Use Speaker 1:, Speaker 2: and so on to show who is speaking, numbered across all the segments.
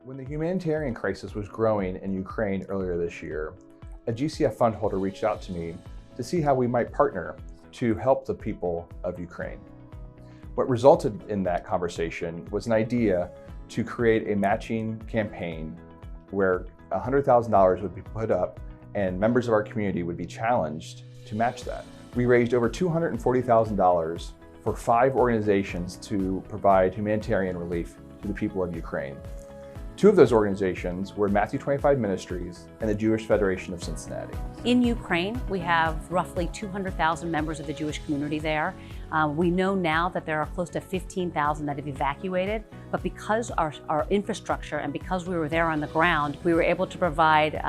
Speaker 1: When the humanitarian crisis was growing in Ukraine earlier this year, a GCF fund holder reached out to me to see how we might partner to help the people of Ukraine. What resulted in that conversation was an idea to create a matching campaign where $100,000 would be put up and members of our community would be challenged to match that. We raised over $240,000 for 5 organizations to provide humanitarian relief to the people of Ukraine. 2 of those organizations were Matthew 25 Ministries and the Jewish Federation of Cincinnati.
Speaker 2: In Ukraine, we have roughly 200,000 members of the Jewish community there. We know now that there are close to 15,000 that have evacuated, but because our infrastructure and because we were there on the ground, we were able to provide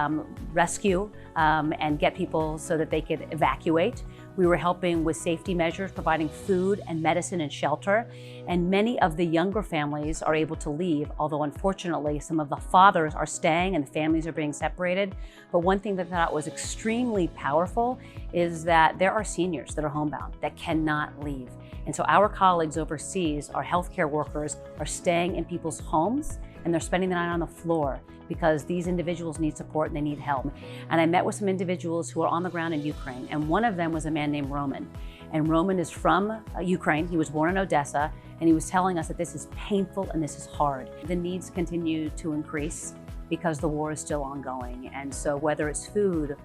Speaker 2: rescue and get people so that they could evacuate. We were helping with safety measures, providing food and medicine and shelter. And many of the younger families are able to leave, although unfortunately some of the fathers are staying and the families are being separated. But one thing that I thought was extremely powerful is that there are seniors that are homebound that cannot leave. And so our colleagues overseas, our healthcare workers, are staying in people's homes and they're spending the night on the floor because these individuals need support and they need help. And I met with some individuals who are on the ground in Ukraine, and one of them was a man named Roman. And Roman is from Ukraine. He was born in Odessa, and he was telling us that this is painful and this is hard. The needs continue to increase because the war is still ongoing. And so whether it's food,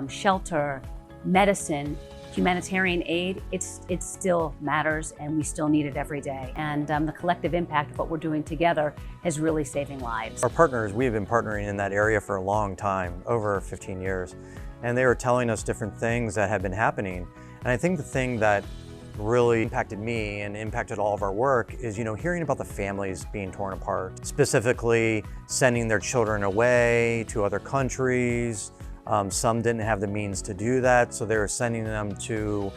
Speaker 2: shelter, medicine, humanitarian aid, it still matters and we still need it every day. And the collective impact of what we're doing together is really saving lives.
Speaker 3: Our partners, we have been partnering in that area for a long time, over 15 years. And they were telling us different things that had been happening. And I think the thing that really impacted me and impacted all of our work is, hearing about the families being torn apart, specifically sending their children away to other countries. Some didn't have the means to do that, so they were sending them to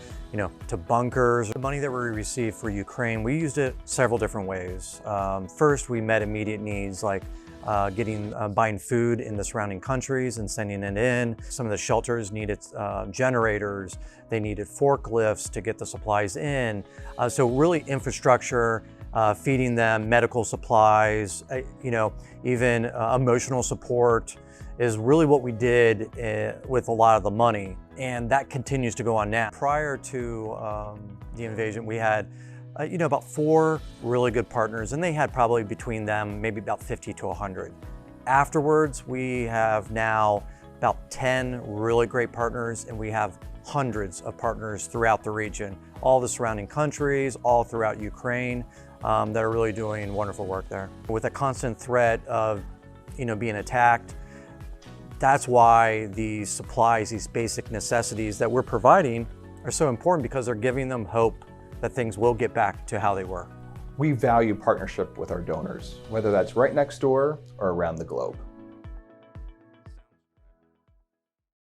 Speaker 3: bunkers. The money that we received for Ukraine, we used it several different ways. First, we met immediate needs like buying food in the surrounding countries and sending it in. Some of the shelters needed generators, they needed forklifts to get the supplies in. So really infrastructure, feeding them, medical supplies, even emotional support is really what we did with a lot of the money. And that continues to go on now. Prior to the invasion, we had about 4 really good partners, and they had probably between them maybe about 50 to 100. Afterwards, we have now about 10 really great partners, and we have hundreds of partners throughout the region, all the surrounding countries, all throughout Ukraine, that are really doing wonderful work there. With a constant threat of being attacked, that's why these supplies, these basic necessities that we're providing are so important, because they're giving them hope that things will get back to how they were.
Speaker 1: We value partnership with our donors, whether that's right next door or around the globe.